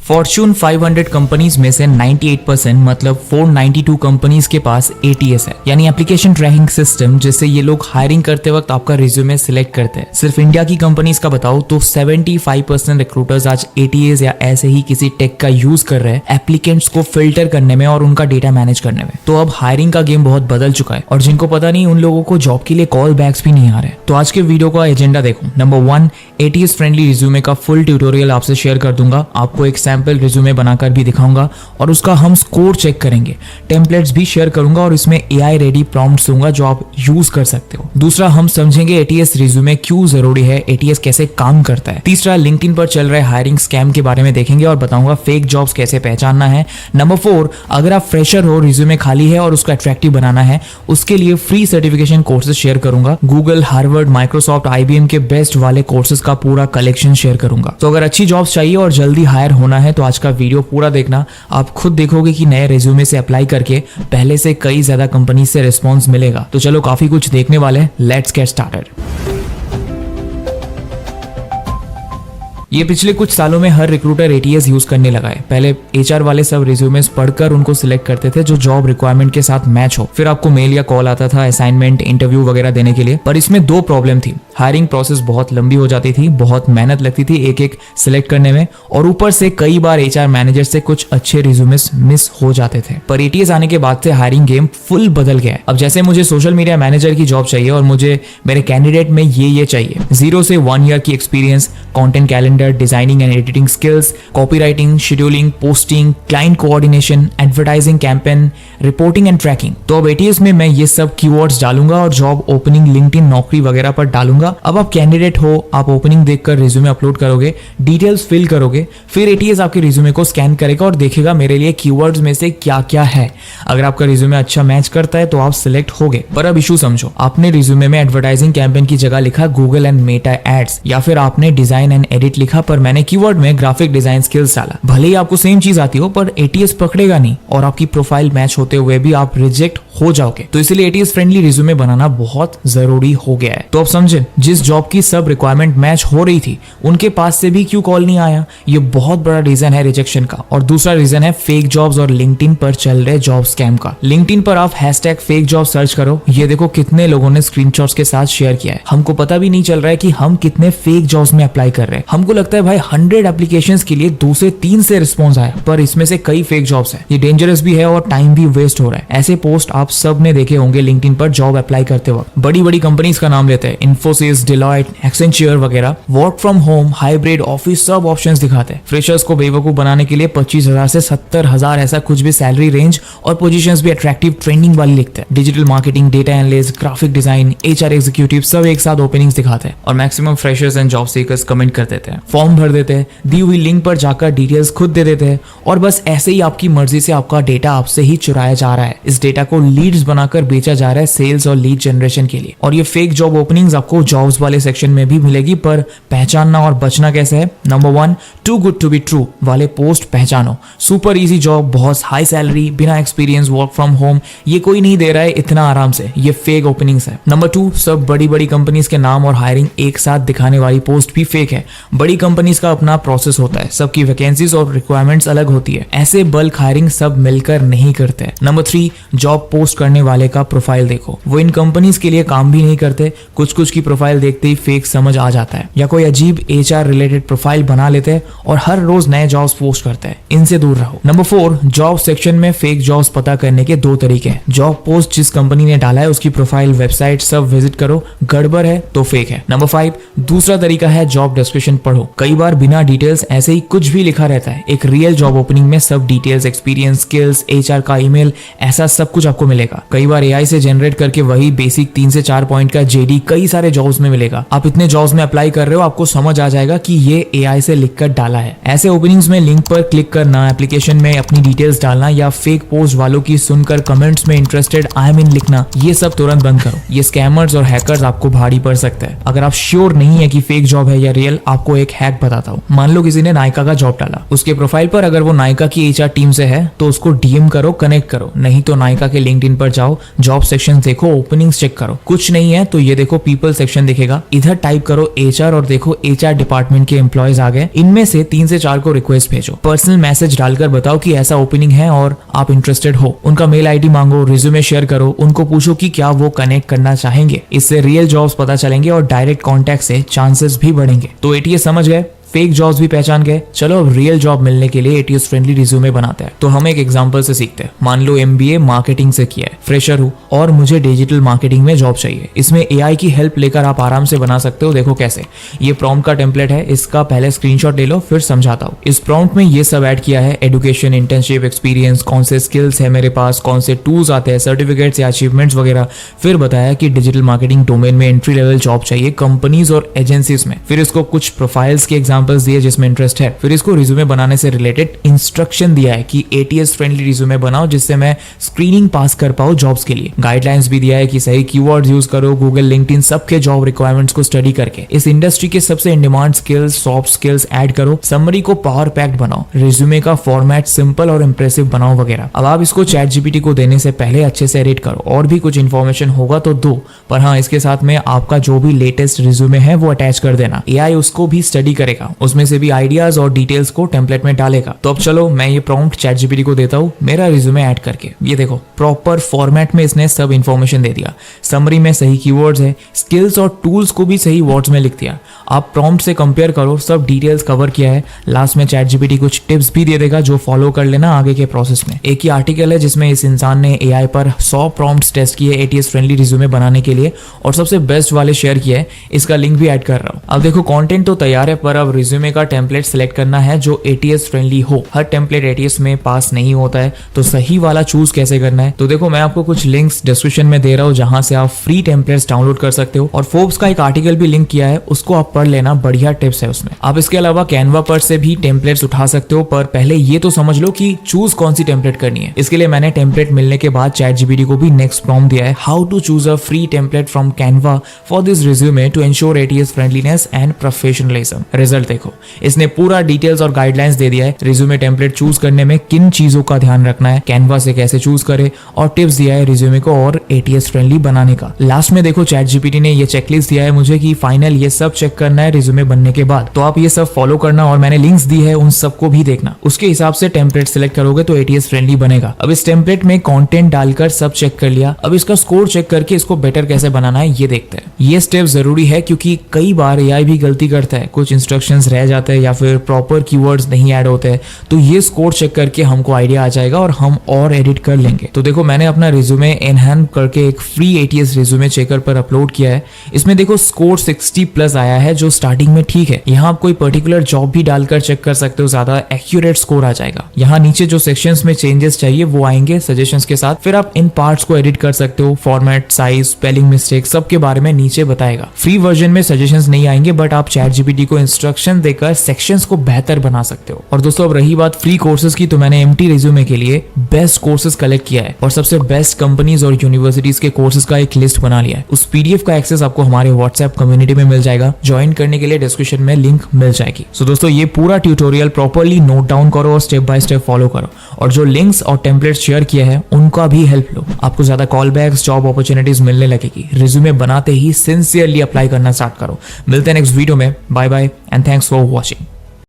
Fortune 500 companies में से 98% मतलब 492 कंपनीज के पास ATS है, यानी एप्लीकेशन ट्रैकिंग सिस्टम, जिससे ये लोग हायरिंग करते वक्त आपका रिज्यूमे सिलेक्ट करते हैं। सिर्फ इंडिया की कंपनीज का बताओ तो 75% रिक्रूटर्स आज ATS या ऐसे ही किसी टेक का यूज कर रहे हैं एप्लीकेंट्स को फिल्टर करने में और उनका डेटा मैनेज करने में। तो अब हायरिंग का गेम बहुत बदल चुका है और जिनको पता नहीं उन लोगों को जॉब के लिए कॉल बैक्स भी नहीं आ रहे। तो आज के वीडियो का एजेंडा देखो। नंबर 1, ATS फ्रेंडली रिज्यूमे का फुल ट्यूटोरियल आपसे शेयर कर दूंगा, आपको एक सैंपल रिज्यूमे बनाकर भी दिखाऊंगा और उसका हम स्कोर चेक करेंगे। टेम्पलेट्स भी शेयर करूंगा और इसमें AI रेडी प्रॉम्प्ट्स दूंगा जो आप यूज कर सकते हो। दूसरा, हम समझेंगे ATS रिज्यूमे क्यों जरूरी है, ATS कैसे काम करता है। तीसरा, लिंक्डइन पर चल रहे हायरिंग स्कैम के बारे में देखेंगे और बताऊंगा फेक जॉब्स कैसे पहचानना है। नंबर 4, अगर आप फ्रेशर हो, रिज्यूमे खाली है और उसको अट्रैक्टिव बनाना है, उसके लिए फ्री सर्टिफिकेशन कोर्सेज शेयर करूंगा। गूगल, हार्वर्ड, माइक्रोसॉफ्ट, IBM के बेस्ट वाले कोर्सेज का पूरा कलेक्शन शेयर करूंगा। तो अगर अच्छी जॉब्स चाहिए और जल्दी हायर होना है तो आज का वीडियो पूरा देखना। आप खुद देखोगे कि नए रिज्यूमे से अप्लाई करके पहले से कई ज्यादा कंपनी से रिस्पॉन्स मिलेगा। तो चलो काफी कुछ देखने वाले, लेट्स गेट स्टार्टेड। ये पिछले कुछ सालों में हर रिक्रूटर ATS यूज करने लगा है। पहले HR वाले सब रिज्यूमेस पढ़कर उनको सिलेक्ट करते थे जो जॉब रिक्वायरमेंट के साथ मैच हो, फिर आपको मेल या कॉल आता था असाइनमेंट, इंटरव्यू वगैरह देने के लिए। पर इसमें 2 प्रॉब्लम थी। हायरिंग प्रोसेस बहुत लंबी हो जाती थी, बहुत मेहनत लगती थी एक एक सिलेक्ट करने में, और ऊपर से कई बार HR मैनेजर से कुछ अच्छे रिज्यूमेस मिस हो जाते थे। पर ATS आने के बाद से हायरिंग गेम फुल बदल गया है। अब जैसे मुझे सोशल मीडिया मैनेजर की जॉब चाहिए और मुझे मेरे कैंडिडेट में ये चाहिए, 0 से 1 ईयर की experience, content calendar, designing and editing skills, copywriting, scheduling, posting, client coordination, advertising campaign, reporting and tracking. तो अब ATS में मैं ये सब कीवर्ड्स डालूंगा और जॉब ओपनिंग लिंक्डइन, नौकरी वगैरह पर डालूंगा। अब आप कैंडिडेट हो, आप ओपनिंग देखकर रिज्यूमे अपलोड करोगे, डिटेल्स फिल करोगे, फिर ATS आपके रिज्यूमे को स्कैन करेगा और देखेगा मेरे लिए कीवर्ड्स में से क्या क्या है। अगर आपका रिज्यूमे अच्छा मैच करता है तो आप सिलेक्ट होगे। पर अब इशू समझो, आपने रिज्यूमे में एडवर्टाइजिंग कैंपेन की जगह लिखा गूगल एंड मेटा एड्स, या फिर आपने डिजाइन एंड एडिट लिखा पर मैंने कीवर्ड में ग्राफिक डिजाइन स्किल्स डाला। भले ही आपको सेम चीज आती हो पर ATS पकड़ेगा नहीं और आपकी प्रोफाइल मैच होते हुए भी आप रिजेक्ट हो जाओगे। तो इसलिए ATS फ्रेंडली रिज्यूमे बनाना बहुत जरूरी हो गया है। तो अब समझे, जिस जॉब की सब रिक्वायरमेंट मैच हो रही थी उनके पास से भी क्यों कॉल नहीं आया, ये बहुत बड़ा रीजन है रिजेक्शन का। और दूसरा रीजन है फेक जॉब्स और लिंक्डइन पर चल रहे जॉब स्कैम का। लिंक्डइन पर आप #फेक जॉब सर्च करो, ये देखो कितने लोगों ने स्क्रीनशॉट्स के साथ शेयर किया है। हमको पता भी नहीं चल रहा है कि हम कितने फेक जॉब्स में अप्लाई कर रहे हैं। हमको लगता है भाई 100 एप्लीकेशंस के लिए 2 से 3 से रिस्पॉन्स आया, पर इसमें से कई फेक जॉब्स है। ये डेंजरस भी है और टाइम भी वेस्ट हो रहा है। ऐसे पोस्ट आप सब ने देखे होंगे लिंक्डइन पर जॉब अप्लाई करते वक्त। बड़ी बड़ी कंपनीज का नाम लेते हैं, इन्फोसिस, डिलॉयट, एक्सेंचर वगैरह। Work from home, hybrid, office सब ऑप्शंस दिखाते हैं। फ्रेशर्स को बेवकूफ बनाने के लिए 25,000 से 70,000 ऐसा कुछ भी सैलरी रेंज, और पोजीशंस भी अट्रैक्टिव ट्रेंडिंग वाली लिखते हैं। Digital marketing, data analyst, graphic design, HR executive सब एक साथ ओपनिंग्स दिखाते हैं और maximum freshers and job seekers comment कर देते हैं, फॉर्म भर देते हैं, दी हुई लिंक पर जाकर डिटेल्स खुद दे देते हैं और बस ऐसे ही आपकी मर्जी से आपका डेटा आपसे ही चुराया जा रहा है। इस डेटा को लीड्स बनाकर बेचा जा रहा है सेल्स और लीड जनरेशन के लिए। और ये फेक जॉब ओपनिंग्स आपको जॉब्स वाले सेक्शन में भी मिलेगी, पर पहचानना और बचना कैसे है। Number 1, too good to be true वाले पोस्ट पहचानो। सुपर इजी जॉब, बहुत हाई सैलरी, बिना एक्सपीरियंस, वर्क फ्रॉम होम, ये कोई नहीं दे रहा है इतना आराम से, ये फेक ओपनिंग्स है। नंबर 2, सब बड़ी बड़ी कंपनीज के नाम और हायरिंग एक साथ दिखाने वाली पोस्ट भी फेक है। बड़ी कंपनीज का अपना प्रोसेस होता है, सबकी वैकेंसीज और रिक्वायरमेंट्स अलग होती है। ऐसे बल्क हायरिंग सब मिलकर नहीं करते। नंबर 3, जॉब पोस्ट करने वाले का प्रोफाइल देखो, वो इन कंपनीज के लिए काम भी नहीं करते। कुछ की प्रोफाइल देखते ही फेक समझ आ जाता है, या कोई अजीब HR रिलेटेड प्रोफाइल बना लेते हैं और हर रोज नए जॉब्स पोस्ट करते हैं। इनसे दूर रहो। नंबर 4, जॉब सेक्शन में फेक जॉब्स पता करने के 2 तरीके हैं। जॉब पोस्ट जिस कंपनी ने डाला है उसकी प्रोफाइल, वेबसाइट सब विजिट करो, गड़बड़ है तो फेक है। नंबर 5, दूसरा तरीका है जॉब डिस्क्रिप्शन पढ़ो। कई बार बिना डिटेल्स ऐसे ही कुछ भी लिखा रहता है। एक रियल जॉब ओपनिंग में सब डिटेल्स, एक्सपीरियंस, स्किल्स, HR का ईमेल, ऐसा सब कुछ आपको मिलेगा। कई बार AI से जनरेट करके वही बेसिक 3 से 4 पॉइंट का JD कई सारे जॉब्स में मिलेगा। आप इतने जॉब्स में अप्लाई कर रहे हो, आपको समझ आ जाएगा कि ये AI से लिखकर डाला है। ऐसे ओपनिंग्स में लिंक पर क्लिक करना, एप्लीकेशन में अपनी डिटेल्स डालना या फेक पोस्ट वालों की सुनकर कमेंट्स में इंटरेस्टेड आई एम इन लिखना, ये सब तुरंत बंद करो। ये स्कैमर्स और हैकर्स आपको भारी पड़ सकता है। अगर आप श्योर नहीं है कि फेक जॉब है या रियल, आपको एक हैक बताता हूँ। मान लो किसी ने नायका का जॉब डाला, उसके प्रोफाइल पर अगर वो नायका की एचआर टीम से है तो उसको डीएम करो, कनेक्ट करो। नहीं तो नायका के लिंक्डइन पर जाओ, जॉब सेक्शन देखो, ओपनिंग्स चेक करो। कुछ नहीं है तो ये देखो पीपल सेक्शन दिखेगा, इधर टाइप करो एचआर और देखो एचआर डिपार्टमेंट के एम्प्लॉयज आ गए। इनमें से 3 से 4 को रिक्वेस्ट भेजो, पर्सनल मैसेज डालकर बताओ कि ऐसा ओपनिंग है और आप इंटरेस्टेड हो। उनका मेल आईडी मांगो, रिज्यूमे शेयर करो, उनको पूछो कि क्या वो कनेक्ट करना चाहेंगे। इससे रियल जॉब्स पता चलेंगे और डायरेक्ट कॉन्टैक्ट से चांसेस भी बढ़ेंगे। तो एटीएस समझ गए, फेक जॉब्स भी पहचान गए। चलो अब रियल जॉब मिलने के लिए एटीएस फ्रेंडली रिज्यूमे बनाते हैं। तो हम एक एग्जांपल से सीखते हैं। मान लो एमबीए मार्केटिंग से किया है, फ्रेशर हूँ और मुझे डिजिटल मार्केटिंग में जॉब चाहिए। इसमें एआई की हेल्प लेकर आप आराम से बना सकते हो। देखो कैसे, ये प्रॉम्प्ट का टेम्पलेट है, इसका पहले स्क्रीनशॉट ले लो फिर समझाता हूँ। इस प्रॉम्प्ट में ये सब ऐड किया है, एजुकेशन, इंटर्नशिप, एक्सपीरियंस, कौन से स्किल्स है मेरे पास, कौन से टूल्स आते हैं, सर्टिफिकेट्स या अचीवमेंट्स वगैरह। फिर बताया कि डिजिटल मार्केटिंग डोमेन में एंट्री लेवल जॉब चाहिए कंपनीज और एजेंसीज में। फिर इसको कुछ प्रोफाइल्स के एग्जांपल्स दिए जिसमें इंटरेस्ट है। फिर इसको रिज्यूमे बनाने से रिलेटेड इंस्ट्रक्शन दिया है कि एटीएस फ्रेंडली रिज्यूमे बनाओ जिससे मैं स्क्रीनिंग पास कर पाऊं जॉब्स के लिए। गाइडलाइंस भी दिया है कि सही कीवर्ड्स यूज करो, गूगल, लिंक्डइन सबके जॉब रिक्वायरमेंट्स को स्टडी करके इस इंडस्ट्री के सबसे in demand skills, soft skills add करो। समरी को पावर पैक्ड बनाओ, रिज्यूमे का फॉर्मेट सिंपल और इंप्रेसिव बनाओ वगैरह। अब आप इसको चैट जीपीटी को देने से पहले अच्छे से एडिट करो, और भी कुछ इंफॉर्मेशन होगा तो दो, पर हाँ इसके साथ में आपका जो भी लेटेस्ट रिज्यूमे है वो अटैच कर देना। एआई उसको भी स्टडी करेगा, उसमें से भी आइडियाज और डिटेल्स को टेम्पलेट में डालेगा। तो अब चलो मैं ये प्रॉम्प्ट चैट जीपीटी को देता हूँ मेरा रिज्यूमे ऐड करके। ये देखो प्रॉपर फॉर्मेट में इसने सब इंफॉर्मेशन दे दिया, समरी में सही कीवर्ड्स है, स्किल्स और टूल्स को भी सही वर्ड्स में लिख दिया। आप प्रॉम्प्ट से कंपेयर करो, सब डिटेल्स कवर किया है। लास्ट में चैट जीपीटी कुछ टिप्स भी दे देगा जो फॉलो कर लेना आगे के प्रोसेस में। एक ही आर्टिकल है जिसमें इस इंसान ने एआई पर 100 प्रॉम्प्ट्स टेस्ट किए एटीएस फ्रेंडली रिज्यूमे बनाने के लिए और सबसे बेस्ट वाले शेयर किया है। इसका लिंक भी ऐड कर रहा हूँ। अब देखो कंटेंट तो तैयार है, पर अब रिज्यूमे का टेम्पलेट सिलेक्ट करना है जो एटीएस फ्रेंडली हो। हर टेम्पलेट एटीएस में पास नहीं होता है, तो सही वाला चूज कैसे करना है। तो देखो मैं आपको कुछ लिंक्स डिस्क्रिप्शन में दे रहा हूँ जहां से आप फ्री टेम्पलेट्स डाउनलोड कर सकते हो, और फोर्ब्स का एक आर्टिकल भी लिंक किया है, उसको आप पढ़ लेना, बढ़िया टिप्स है उसमें। आप इसके अलावा कैनवा पर से भी टेम्पलेट्स उठा सकते हो, पर पहले ये तो समझ लो कि चूज कौन सी टेम्पलेट करनी है। इसके लिए मैंने टेम्पलेट मिलने के बाद चैट जीपीटी को भी नेक्स्ट प्रॉम्प्ट दिया है, how to choose a free template from Canva for this resume to ensure ATS friendliness and professionalism. Result देखो, इसने पूरा डिटेल्स और गाइडलाइंस दे दिया है, रिज्यूमे टेम्पलेट चूज करने में किन चीजों का ध्यान रखना है, कैनवा से कैसे चूज करे, और टिप्स दिया है रिज्यूमे को और एटीएस फ्रेंडली बनाने का। लास्ट में देखो चैट जीपीटी ने ये चेकलिस्ट दिया है मुझे कि फाइनल ये सब चेक करना है रिज्यूमे बनने के बाद। तो आप ये सब फॉलो करना, और मैंने लिंक्स दी है उन सबको भी देखना। उसके हिसाब से टेम्पलेट सिलेक्ट करोगे तो एटीएस फ्रेंडली बनेगा। अब इस टेम्पलेट में कंटेंट डालकर सब चेक कर लिया, अब इसका स्कोर चेक करके इसको बेटर कैसे बनाना है ये देखते हैं। ये स्टेप जरूरी है क्योंकि कई बार एआई भी गलती करता है, कुछ इंस्ट्रक्शंस रह जाते हैं या फिर प्रॉपर कीवर्ड्स नहीं ऐड होते हैं। तो ये स्कोर चेक करके हमको आइडिया आ जाएगा और हम और एडिट कर लेंगे। तो देखो मैंने अपना रिज्यूमे एनहांस करके एक फ्री एटीएस रिज्यूमे चेकर पर अपलोड किया है। इसमें देखो स्कोर 60+ आया है जो स्टार्टिंग में ठीक है। यहाँ आप कोई पर्टिकुलर जॉब भी डालकर चेक कर सकते हो, ज्यादा एक्यूरेट स्कोर आ जाएगा। यहाँ नीचे जो सेक्शंस में चेंजेस चाहिए वो आएंगे सजेशंस के साथ, फिर आप इन पार्ट्स को एडिट कर सकते हो। फॉर्मेट, साइज, स्पेलिंग मिस्टेक सब के बारे में नीचे बताएगा। फ्री वर्जन में सजेशंस नहीं आएंगे, बट आप चैट जीपीटी को इंस्ट्रक्शन देकर सेक्शंस को बेहतर बना सकते हो। और दोस्तों अब रही बात फ्री कोर्सेज की, तो मैंने एमटी रिज्यूमे के लिए बेस्ट कोर्सेज कलेक्ट किया है और सबसे बेस्ट कंपनीज और यूनिवर्सिटीज के कोर्सेज का एक लिस्ट बना लिया है। उस पीडीएफ का एक्सेस आपको हमारे व्हाट्सएप कम्युनिटी में मिल जाएगा। ज्वाइन करने के लिए डिस्क्रिप्शन में लिंक मिल जाएगी। सो दोस्तों ये पूरा ट्यूटोरियल प्रॉपर्ली नोट डाउन करो और स्टेप बाय स्टेप फॉलो करो, और जो लिंक्स और टेम्पलेट शेयर किया है उनका भी हेल्प लो। आपको ज्यादा कॉल बैक्स, जॉब अपॉर्चुनिटीज मिलने लगेगी। रिज्यूमे बनाते ही सिंसियरली अप्लाई करना स्टार्ट करो। मिलते हैं नेक्स्ट वीडियो में। Bye bye and thanks for watching.